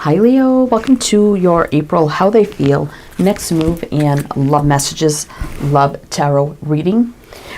Hi Leo, welcome to your April How They Feel, Next Move, and Love Messages, Love Tarot reading.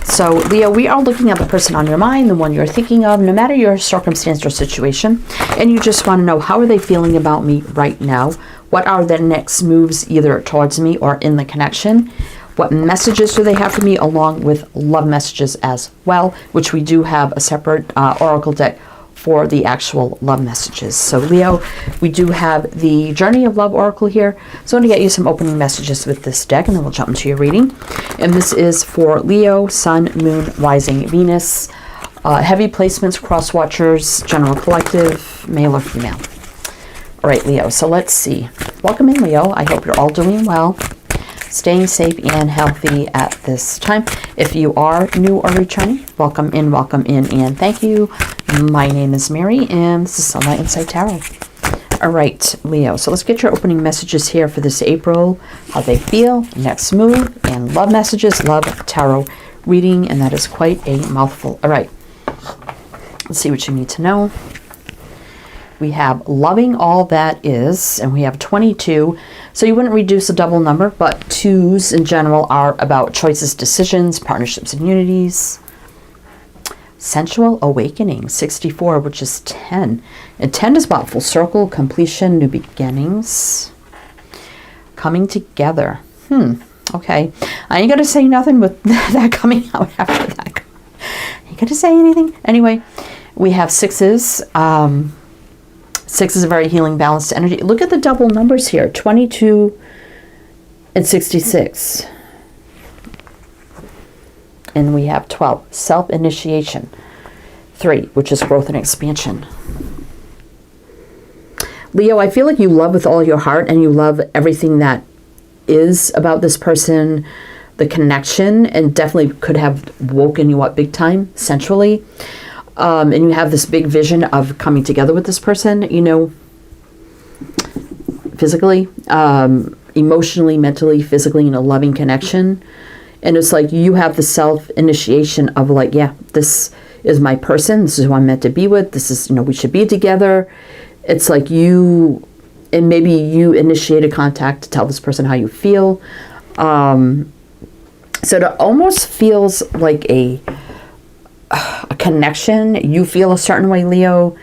So Leo, we are looking at the person on your mind, the one you're thinking of, no matter your circumstance or situation, and you just want to know, how are they feeling about me right now? What are their next moves either towards me or in the connection? What messages do they have for me, along with love messages as well, which we do have a separate oracle deck for the actual love messages. So Leo, we do have the Journey of Love Oracle here. So I'm going to get you some opening messages with this deck, and then we'll jump into your reading. And this is for Leo, Sun, Moon, Rising, Venus, heavy placements, cross watchers, general collective, male or female. All right, Leo, so let's see. Welcome in, Leo. I hope you're all doing well, staying safe and healthy at this time. If you are new or returning, welcome in, and thank you. My name is Mary, and this is Sunlight Insight Tarot. All right, Leo, so let's get your opening messages here for this April, how they feel, next move, and love messages, love tarot reading, and that is quite a mouthful. All right, let's see what you need to know. We have loving all that is, and we have 22. So you wouldn't reduce a double number, but twos in general are about choices, decisions, partnerships, and unities. Sensual awakening, 64, which is 10. And 10 is about full circle, completion, new beginnings, coming together. Okay. I ain't going to say nothing with that coming out after that. Ain't going to say anything. Anyway, we have sixes. 6 is a very healing, balanced energy. Look at the double numbers here, 22 and 66. And we have 12, self-initiation. 3, which is growth and expansion. Leo, I feel like you love with all your heart, and you love everything that is about this person, the connection, and definitely could have woken you up big time, sensually. And you have this big vision of coming together with this person, you know, physically, emotionally, mentally, physically, in a loving connection. And it's like you have the self-initiation of like, yeah, this is my person. This is who I'm meant to be with. This is, you know, we should be together. It's like you, and maybe you initiated contact to tell this person how you feel. So it almost feels like a connection. You feel a certain way, Leo,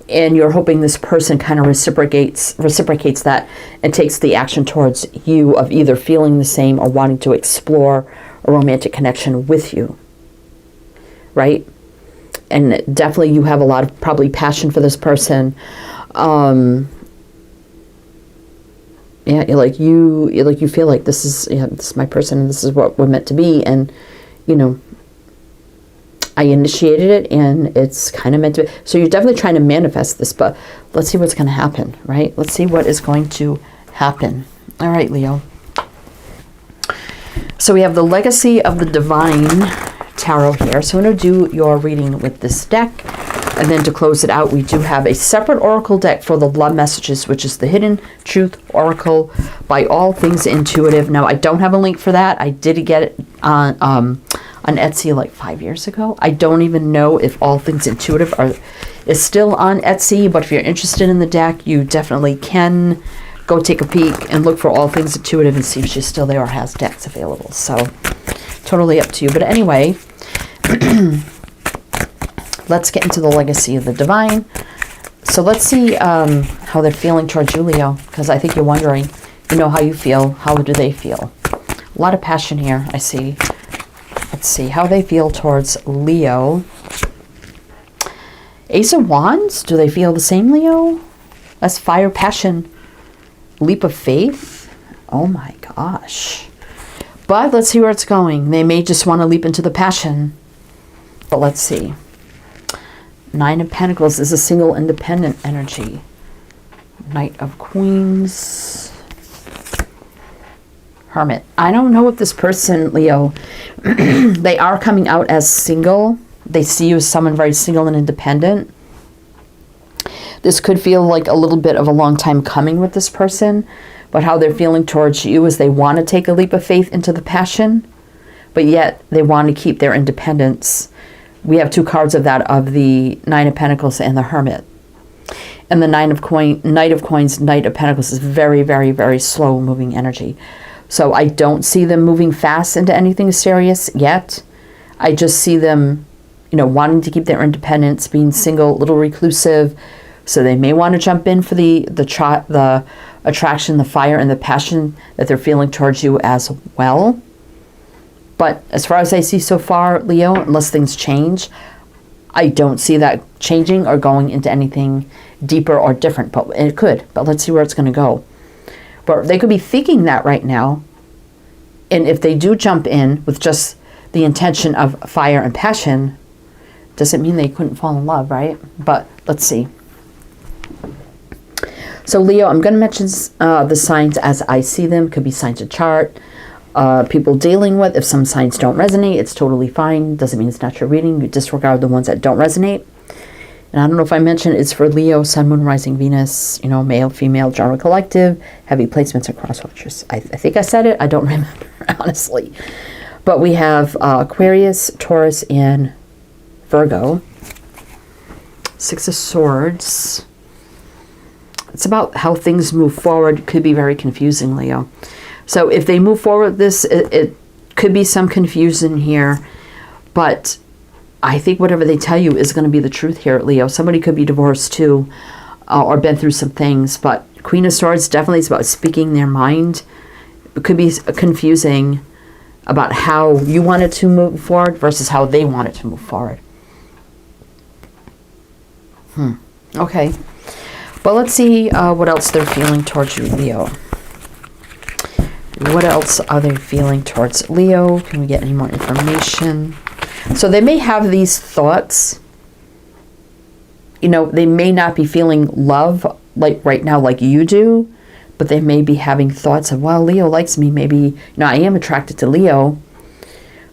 and you're hoping this person kind of reciprocates that and takes the action towards you of either feeling the same or wanting to explore a romantic connection with you, right? And definitely you have a lot of probably passion for this person. Yeah, you feel like this is my person, and this is what we're meant to be, and you know, I initiated it, and it's kind of meant to be. So you're definitely trying to manifest this, but let's see what's going to happen, right? Let's see what is going to happen. All right, Leo. So we have the Legacy of the Divine Tarot here. So I'm going to do your reading with this deck. And then to close it out, we do have a separate oracle deck for the love messages, which is the Hidden Truth Oracle by All Things Intuitive. Now, I don't have a link for that. I did get it on Etsy like 5 years ago. I don't even know if All Things Intuitive is still on Etsy, but if you're interested in the deck, you definitely can go take a peek and look for All Things Intuitive and see if she's still there or has decks available. So totally up to you. But anyway, let's get into the Legacy of the Divine. So let's see how they're feeling towards you, Leo, because I think you're wondering, you know, how you feel. How do they feel? A lot of passion here, I see. Let's see how they feel towards Leo. Ace of Wands. Do they feel the same, Leo? That's fire, passion, leap of faith. Oh my gosh. But let's see where it's going. They may just want to leap into the passion. But let's see. 9 of Pentacles is a single independent energy. Knight of Queens. Hermit. I don't know if this person, Leo, they are coming out as single. They see you as someone very single and independent. This could feel like a little bit of a long time coming with this person, but how they're feeling towards you is they want to take a leap of faith into the passion, but yet they want to keep their independence. We have 2 cards of that, of the Nine of Pentacles and the Hermit. And the Knight of Coins, Knight of Pentacles is very, very, very slow moving energy. So I don't see them moving fast into anything serious yet. I just see them, wanting to keep their independence, being single, a little reclusive. So they may want to jump in for the attraction, the fire, and the passion that they're feeling towards you as well. But as far as I see so far, Leo, unless things change, I don't see that changing or going into anything deeper or different. But it could. But let's see where it's going to go. But they could be thinking that right now. And if they do jump in with just the intention of fire and passion, doesn't mean they couldn't fall in love, right? But let's see. So Leo, I'm going to mention the signs as I see them. Could be signs of chart. People dealing with. If some signs don't resonate, it's totally fine. Doesn't mean it's not your reading. You disregard the ones that don't resonate. And I don't know if I mentioned it's for Leo, Sun, Moon, Rising, Venus, male, female, genre collective, heavy placements, and cross watchers. I think I said it. I don't remember, honestly. But we have Aquarius, Taurus, and Virgo. Six of Swords. It's about how things move forward. Could be very confusing, Leo. So if they move forward with this, it could be some confusion here. But I think whatever they tell you is going to be the truth here, Leo. Somebody could be divorced too, or been through some things. But Queen of Swords definitely is about speaking their mind. It could be confusing about how you wanted to move forward versus how they wanted to move forward. Okay. Well, let's see what else they're feeling towards you, Leo. What else are they feeling towards Leo? Can we get any more information? So they may have these thoughts. They may not be feeling love like right now like you do, but they may be having thoughts of, well, Leo likes me. Maybe, I am attracted to Leo.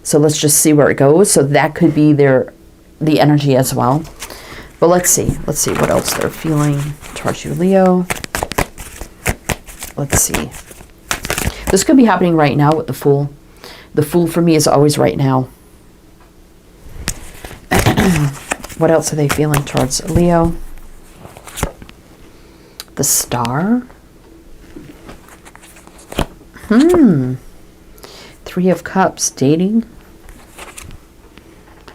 So let's just see where it goes. So that could be the energy as well. But let's see. Let's see what else they're feeling towards you, Leo. Let's see. This could be happening right now with the Fool. The Fool for me is always right now. What else are they feeling towards Leo? The Star. Three of Cups, dating.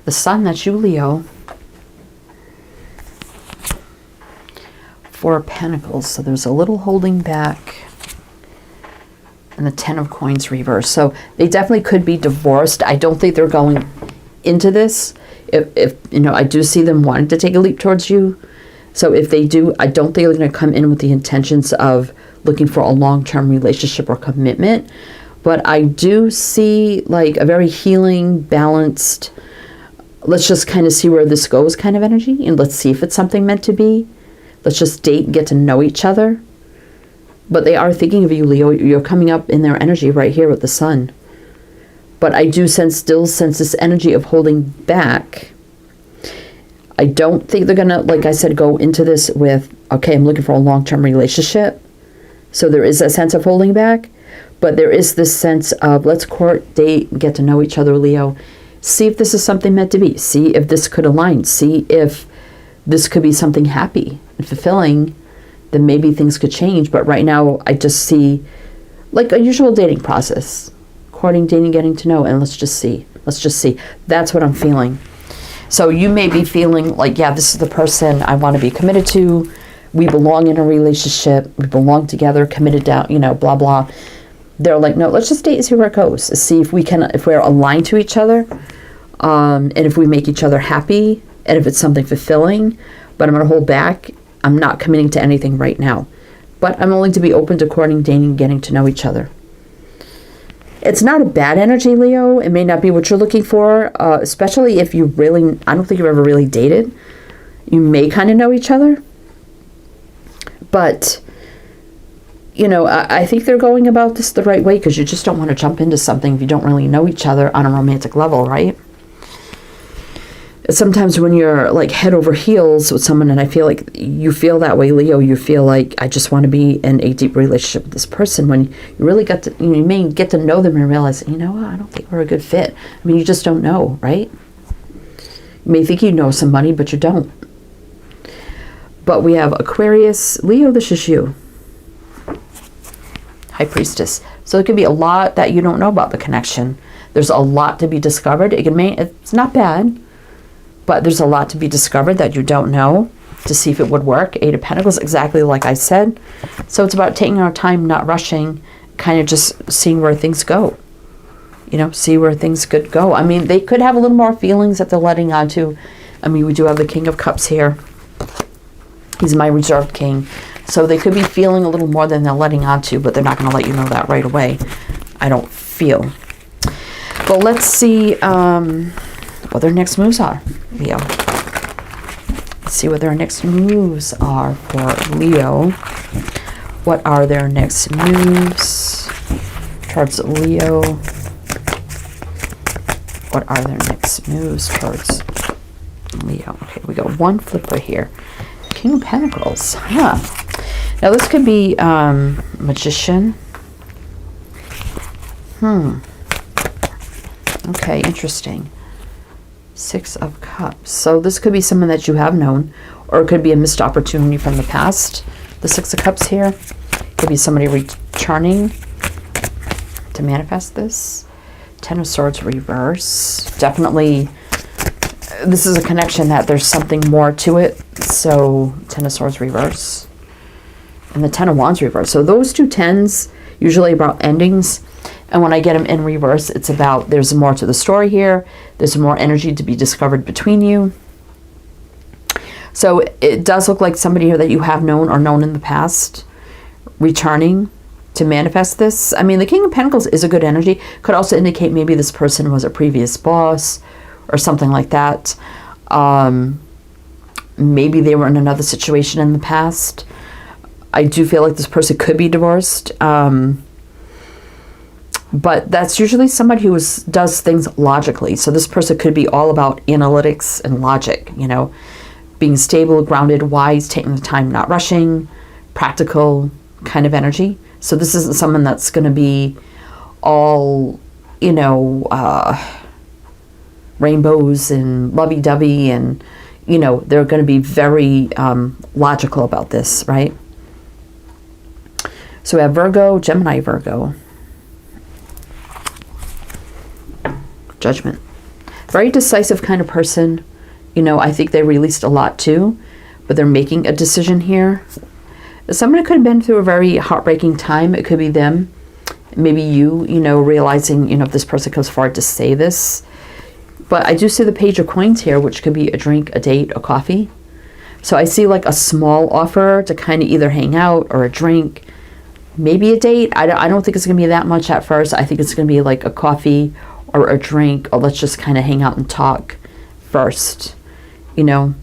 The Sun, that's you, Leo. Four of Pentacles, so there's a little holding back. And the Ten of Coins reverse. So they definitely could be divorced. I don't think they're going into this. If I do see them wanting to take a leap towards you. So if they do, I don't think they're going to come in with the intentions of looking for a long-term relationship or commitment. But I do see like a very healing, balanced, let's just kind of see where this goes kind of energy. And let's see if it's something meant to be. Let's just date and get to know each other. But they are thinking of you, Leo. You're coming up in their energy right here with the Sun. But I do still sense this energy of holding back. I don't think they're going to, like I said, go into this with, okay, I'm looking for a long-term relationship. So there is a sense of holding back. But there is this sense of, let's court, date, get to know each other, Leo. See if this is something meant to be. See if this could align. See if this could be something happy and fulfilling. Then maybe things could change. But right now, I just see like a usual dating process. Courting, dating, getting to know, and let's just see. Let's just see. That's what I'm feeling. So you may be feeling like, yeah, this is the person I want to be committed to. We belong in a relationship. We belong together, committed down, blah, blah. They're like, no, let's just date and see where it goes. See if we're aligned to each other, and if we make each other happy, and if it's something fulfilling. But I'm going to hold back. I'm not committing to anything right now. But I'm willing to be open to courting, dating, getting to know each other. It's not a bad energy, Leo. It may not be what you're looking for, especially if you really, I don't think you've ever really dated. You may kind of know each other. But, I think they're going about this the right way because you just don't want to jump into something if you don't really know each other on a romantic level, right? Sometimes when you're like head over heels with someone, and I feel like you feel that way, Leo, you feel like I just want to be in a deep relationship with this person. When you really got to, you may get to know them and realize, I don't think we're a good fit. I mean, you just don't know, right? You may think you know somebody, but you don't. But we have Aquarius, Leo, this is you. High Priestess. So it could be a lot that you don't know about the connection. There's a lot to be discovered. It's not bad, but there's a lot to be discovered that you don't know to see if it would work. Eight of Pentacles, exactly like I said. So it's about taking our time, not rushing, kind of just seeing where things go. You know, see where things could go. I mean, they could have a little more feelings that they're letting on to. I mean, we do have the King of Cups here. He's my reserved king. So they could be feeling a little more than they're letting on to, but they're not going to let you know that right away. I don't feel. But let's see what their next moves are, Leo. Let's see what their next moves are for Leo. What are their next moves towards Leo? What are their next moves towards Leo? Okay, we got one flipper here. King of Pentacles. Huh. Now this could be Magician. Okay, interesting. Six of Cups. So this could be someone that you have known, or it could be a missed opportunity from the past. The Six of Cups here. Could be somebody returning to manifest this. Ten of Swords reverse. Definitely, this is a connection that there's something more to it. So, Ten of Swords reverse. And the Ten of Wands reverse. So those two tens, usually about endings. And when I get them in reverse, it's about there's more to the story here. There's more energy to be discovered between you. So it does look like somebody here that you have known or known in the past returning to manifest this. I mean, the King of Pentacles is a good energy. Could also indicate maybe this person was a previous boss or something like that. Maybe they were in another situation in the past. I do feel like this person could be divorced. But that's usually somebody who does things logically. So this person could be all about analytics and logic, you know, being stable, grounded, wise, taking the time, not rushing, practical kind of energy. So this isn't someone that's going to be all, you know, rainbows and lovey-dovey, and, you know, they're going to be very logical about this, right? So we have Virgo, Gemini, Virgo. Judgment. Very decisive kind of person. You know, I think they released a lot too, but they're making a decision here. Somebody could have been through a very heartbreaking time. It could be them. Maybe you know, realizing, you know, if this person comes forward to say this. But I do see the Page of Coins here, which could be a drink, a date, a coffee. So I see like a small offer to kind of either hang out or a drink, maybe a date. I don't think it's going to be that much at first. I think it's going to be like a coffee or a drink, or let's just kind of hang out and talk first, you know.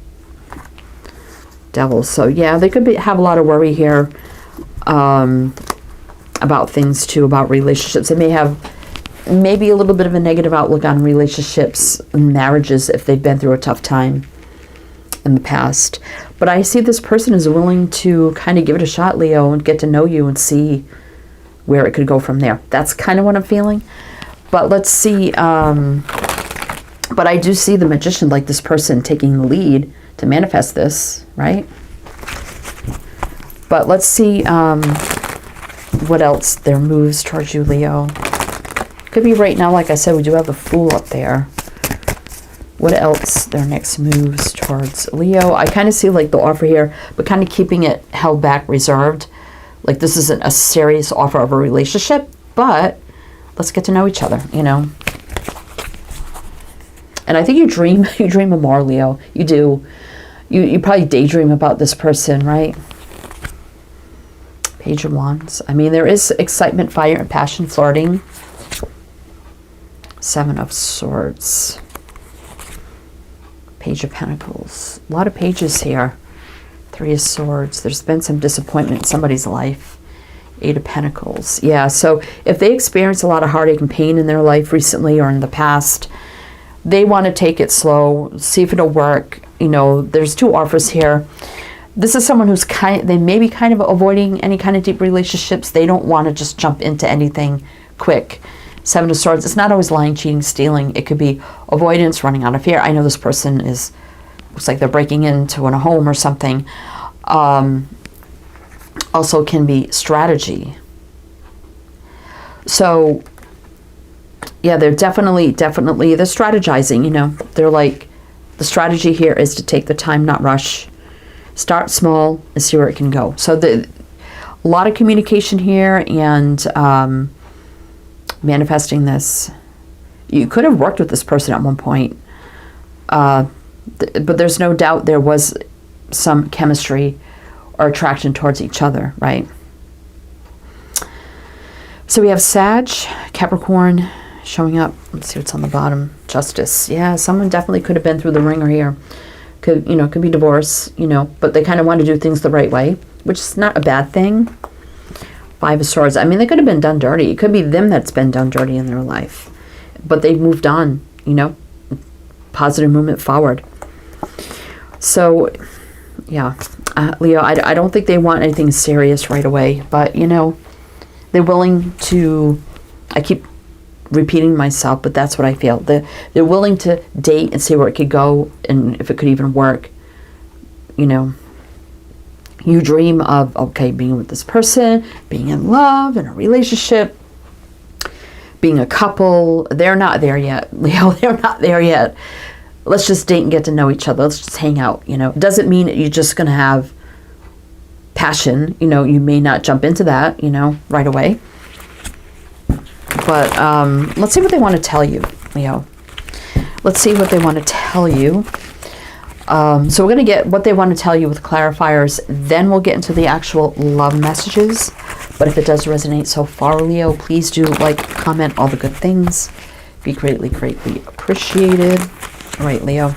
Devil. So yeah, they could have a lot of worry here about things too, about relationships. They may have maybe a little bit of a negative outlook on relationships and marriages if they've been through a tough time in the past. But I see this person is willing to kind of give it a shot, Leo, and get to know you and see where it could go from there. That's kind of what I'm feeling. But let's see. But I do see the Magician, like this person taking the lead to manifest this, right? But let's see what else their moves towards you, Leo. Could be right now, like I said, we do have the Fool up there. What else their next moves towards Leo? I kind of see like the offer here, but kind of keeping it held back, reserved. Like this isn't a serious offer of a relationship, but let's get to know each other, you know. And I think you dream of more, Leo. You do. You probably daydream about this person, right? Page of Wands. I mean, there is excitement, fire, and passion, flirting. Seven of Swords. Page of Pentacles. A lot of pages here. Three of Swords. There's been some disappointment in somebody's life. Eight of Pentacles. Yeah, so if they experience a lot of heartache and pain in their life recently or in the past, they want to take it slow, see if it'll work. You know, there's two offers here. This is someone who's they may be kind of avoiding any kind of deep relationships. They don't want to just jump into anything quick. Seven of Swords. It's not always lying, cheating, stealing. It could be avoidance, running out of fear. I know this person looks like they're breaking into a home or something. Also can be strategy. So, yeah, they're definitely, they're strategizing, you know. They're like, the strategy here is to take the time, not rush. Start small and see where it can go. So a lot of communication here and manifesting this. You could have worked with this person at one point. But there's no doubt there was some chemistry or attraction towards each other, right? So we have Sag, Capricorn showing up. Let's see what's on the bottom. Justice. Yeah, someone definitely could have been through the ringer here. Could, you know, could be divorce, you know, but they kind of want to do things the right way, which is not a bad thing. Five of Swords. I mean, they could have been done dirty. It could be them that's been done dirty in their life, but they've moved on, you know, positive movement forward. So, yeah, Leo, I don't think they want anything serious right away, but, you know, they're willing to, I keep repeating myself, but that's what I feel. They're willing to date and see where it could go and if it could even work. You know, you dream of, okay, being with this person, being in love, in a relationship, being a couple. They're not there yet, Leo. They're not there yet. Let's just date and get to know each other. Let's just hang out, you know. It doesn't mean that you're just going to have passion. You know, you may not jump into that, you know, right away. But let's see what they want to tell you, Leo. Let's see what they want to tell you. So we're going to get what they want to tell you with clarifiers. Then we'll get into the actual love messages. But if it does resonate so far, Leo, please do like, comment, all the good things. Be greatly, greatly appreciated. All right, Leo.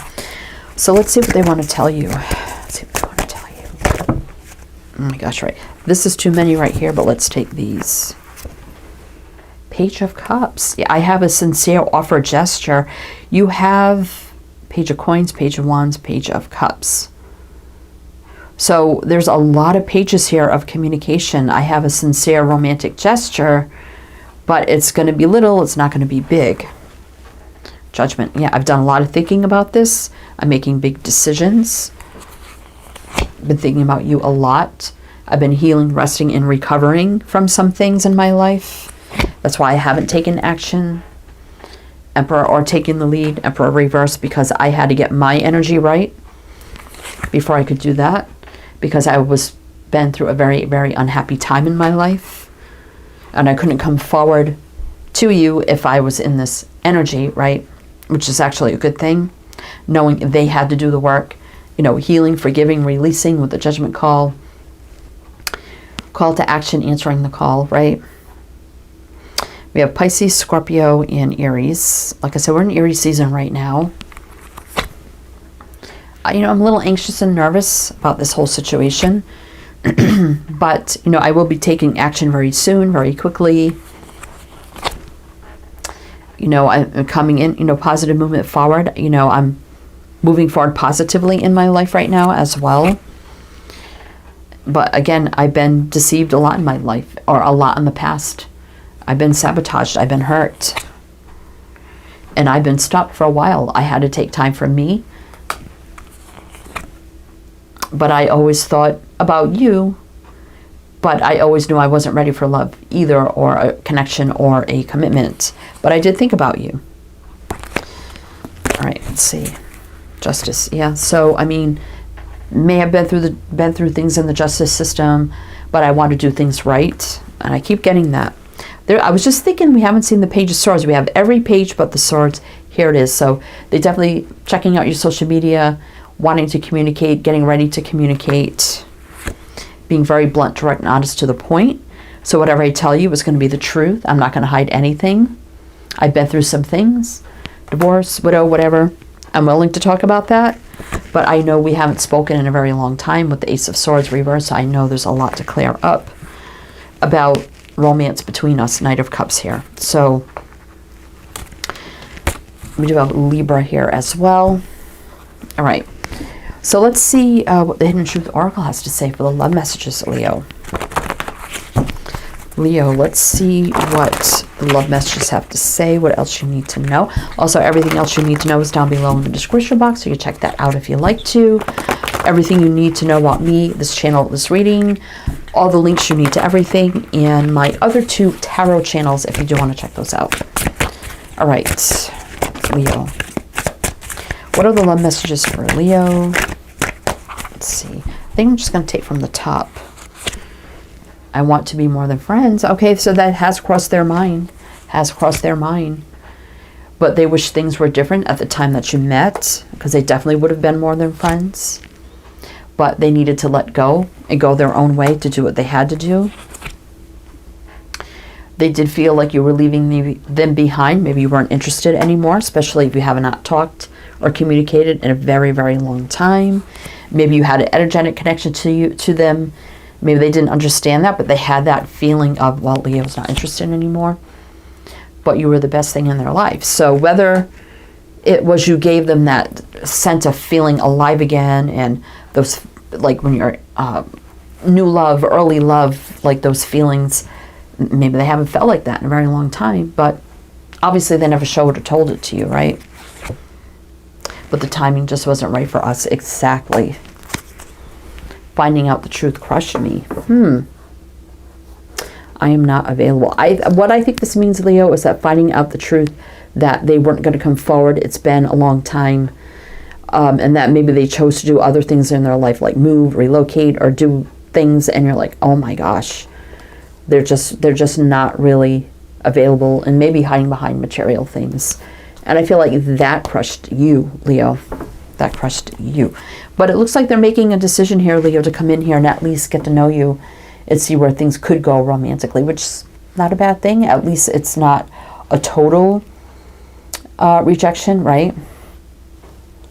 So let's see what they want to tell you. Let's see what they want to tell you. Oh my gosh, right. This is too many right here, but let's take these. Page of Cups. Yeah, I have a sincere offer gesture. You have Page of Coins, Page of Wands, Page of Cups. So there's a lot of pages here of communication. I have a sincere romantic gesture, but it's going to be little. It's not going to be big. Judgment. Yeah, I've done a lot of thinking about this. I'm making big decisions. Been thinking about you a lot. I've been healing, resting, and recovering from some things in my life. That's why I haven't taken action, Emperor, or taken the lead, Emperor reverse, because I had to get my energy right before I could do that, because I was been through a very, very unhappy time in my life, and I couldn't come forward to you if I was in this energy, right, which is actually a good thing, knowing they had to do the work, you know, healing, forgiving, releasing with the judgment call to action, answering the call, right? We have Pisces, Scorpio, and Aries. Like I said, we're in Aries season right now. You know, I'm a little anxious and nervous about this whole situation. But, you know, I will be taking action very soon, very quickly. You know, I'm coming in, you know, positive movement forward. You know, I'm moving forward positively in my life right now as well. But again, I've been deceived a lot in my life, or a lot in the past. I've been sabotaged. I've been hurt. And I've been stopped for a while. I had to take time for me. But I always thought about you. But I always knew I wasn't ready for love either, or a connection, or a commitment. But I did think about you. All right, let's see. Justice. Yeah. So, I mean, may have been through things in the justice system, but I want to do things right. And I keep getting that. I was just thinking, we haven't seen the Page of Swords. We have every page but the swords. Here it is. So they definitely checking out your social media, wanting to communicate, getting ready to communicate, being very blunt, direct, and honest to the point. So whatever I tell you is going to be the truth. I'm not going to hide anything. I've been through some things, divorce, widow, whatever. I'm willing to talk about that. But I know we haven't spoken in a very long time with the Ace of Swords reverse. I know there's a lot to clear up about romance between us, Knight of Cups here. So we do have Libra here as well. All right. So let's see what the Hidden Truth Oracle has to say for the love messages, Leo. Leo, let's see what the love messages have to say, what else you need to know. Also, everything else you need to know is down below in the description box, so you can check that out if you like to. Everything you need to know about me, this channel, this reading, all the links you need to everything, and my other 2 tarot channels if you do want to check those out. All right, Leo. What are the love messages for Leo? Let's see. I think I'm just going to take from the top. I want to be more than friends. Okay, so that has crossed their mind. Has crossed their mind. But they wish things were different at the time that you met, because they definitely would have been more than friends. But they needed to let go and go their own way to do what they had to do. They did feel like you were leaving them behind. Maybe you weren't interested anymore, especially if you have not talked or communicated in a very, very long time. Maybe you had an energetic connection to them. Maybe they didn't understand that, but they had that feeling of, well, Leo's not interested anymore. But you were the best thing in their life. So whether it was you gave them that sense of feeling alive again, and those, like when you're new love, early love, like those feelings, maybe they haven't felt like that in a very long time, but obviously they never showed or told it to you, right? But the timing just wasn't right for us. Exactly. Finding out the truth crushed me. I am not available. What I think this means, Leo, is that finding out the truth that they weren't going to come forward. It's been a long time. And that maybe they chose to do other things in their life, like move, relocate, or do things, and you're like, oh my gosh, they're just not really available, and maybe hiding behind material things. And I feel like that crushed you, Leo. That crushed you. But it looks like they're making a decision here, Leo, to come in here and at least get to know you and see where things could go romantically, which is not a bad thing. At least it's not a total rejection, right?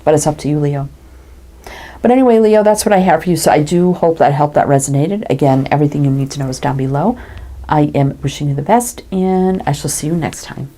But it's up to you, Leo. But anyway, Leo, that's what I have for you. So I do hope that helped, that resonated. Again, everything you need to know is down below. I am wishing you the best, and I shall see you next time.